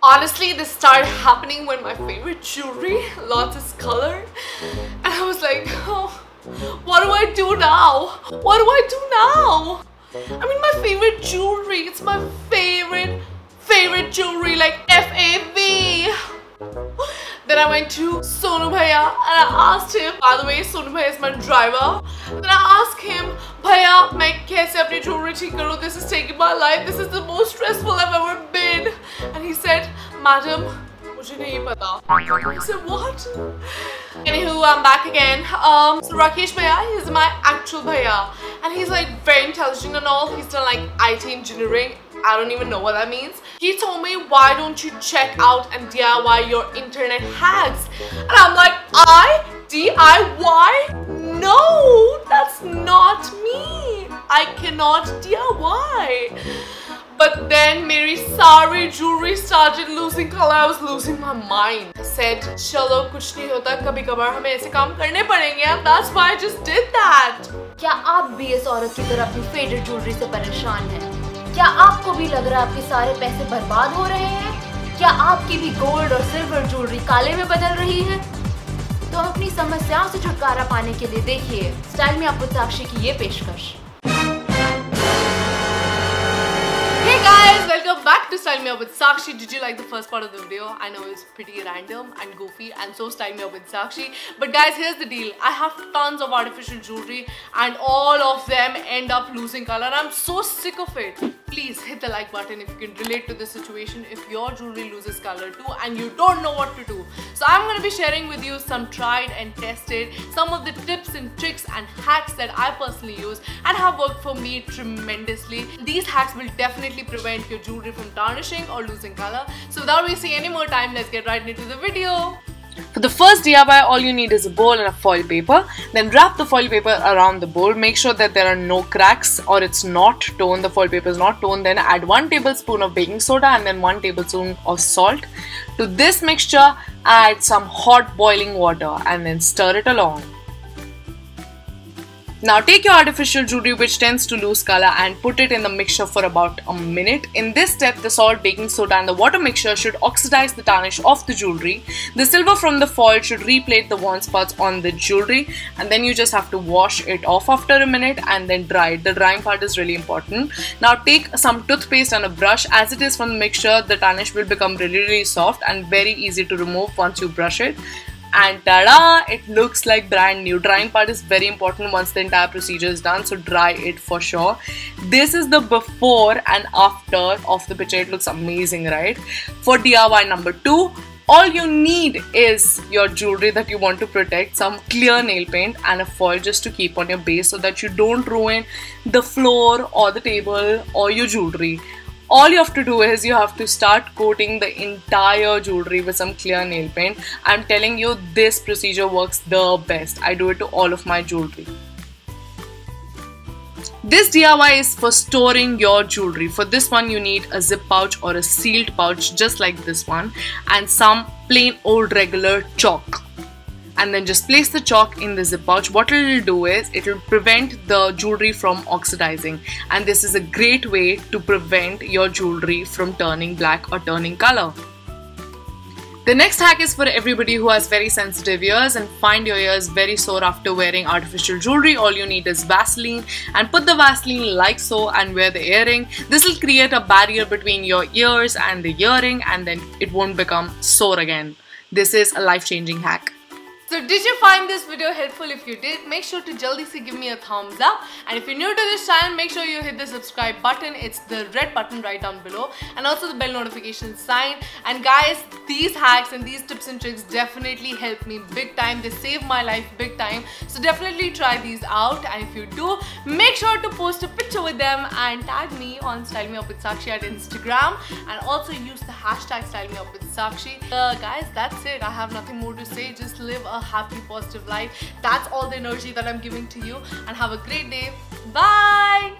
Honestly, this started happening when my favorite jewelry lost its color, and I was like, oh, what do I do now? What do I do now? I mean, my favorite jewelry, it's my favorite jewelry, like F-A-V. Then I went to Sonu Bhaiya and I asked him, by the way, Sonu Bhaiya is my driver. Then I asked him, Bhaiya, main kaise apni jewelry theek karu? This is taking my life. This is the most stressful I've ever been. And he said, Madam, mujhe nahi pata. I said, what? Anywho, I'm back again. So Rakesh Bhaiya, he's my actual Bhaiya. And he's like very intelligent and all. He's done like IT engineering. I don't even know what that means. He told me, why don't you check out and DIY your internet hacks? And I'm like, DIY? No, that's not me. I cannot DIY. But then my sari jewelry started losing color. I was losing my mind. I said, chalo kuch nahi hota, kabhi kabhar hame aise kaam karne padenge, and that's why I just did that. क्या आप भी इस औरत की तरह अपनी favourite jewellery से परेशान हैं? क्या आपको भी लग रहा है आपके सारे पैसे बर्बाद हो रहे हैं? क्या आपकी भी गोल्ड और सिल्वर ज्वेलरी काले में बदल रही है? तो अपनी समस्याओं से छुटकारा पाने के लिए देखिए स्टाइल में आपको साक्षी की ये पेशकश। Hey guys, welcome back to Style Me Up with Sakshi. Did you like the first part of the video? I know it's pretty random and goofy and so Style Me Up with Sakshi. But guys, here's the deal. I have tons of artificial jewelry and all of them end up losing color. I'm so sick of it. Please hit the like button if you can relate to this situation, if your jewelry loses color too and you don't know what to do. So I'm going to be sharing with you some tried and tested, some of the tips and tricks and hacks that I personally use and have worked for me tremendously. These hacks will definitely prevent your jewelry from tarnishing or losing color. So without wasting any more time, let's get right into the video. For the first DIY, all you need is a bowl and a foil paper. Then wrap the foil paper around the bowl. Make sure that there are no cracks or it's not torn. The foil paper is not torn. Then add 1 tablespoon of baking soda and then 1 tablespoon of salt. To this mixture, add some hot boiling water and then stir it along. Now take your artificial jewelry which tends to lose color and put it in the mixture for about a minute. In this step, the salt, baking soda and the water mixture should oxidize the tarnish of the jewelry. The silver from the foil should replate the worn spots on the jewelry, and then you just have to wash it off after a minute and then dry it. The drying part is really important. Now take some toothpaste and a brush. As it is from the mixture, the tarnish will become really soft and very easy to remove once you brush it. And ta-da! It looks like brand new. Drying part is very important once the entire procedure is done, so dry it for sure. This is the before and after of the picture. It looks amazing, right? For DIY number 2, all you need is your jewelry that you want to protect, some clear nail paint and a foil just to keep on your base so that you don't ruin the floor or the table or your jewelry. All you have to do is you have to start coating the entire jewelry with some clear nail paint. I'm telling you, this procedure works the best. I do it to all of my jewelry. This DIY is for storing your jewelry. For this one, you need a zip pouch or a sealed pouch just like this one and some plain old regular chalk. And then just place the chalk in the zip pouch. What it will do is it will prevent the jewelry from oxidizing, and this is a great way to prevent your jewelry from turning black or turning color. The next hack is for everybody who has very sensitive ears and find your ears very sore after wearing artificial jewelry. All you need is Vaseline, and put the Vaseline like so and wear the earring. This will create a barrier between your ears and the earring, and then it won't become sore again. This is a life-changing hack. So did you find this video helpful? If you did, make sure to jaldi se give me a thumbs up, and if you're new to this channel, make sure you hit the subscribe button. It's the red button right down below, and also the bell notification sign. And guys, these hacks and these tips and tricks definitely help me big time. They save my life big time, so definitely try these out. And if you do, make sure to post a picture with them and tag me on Style Me Up with Sakshi at Instagram, and also use the hashtag Style Me Up with Sakshi. Guys, that's it. I have nothing more to say. Just live a happy, positive life. That's all the energy that I'm giving to you, and have a great day. Bye.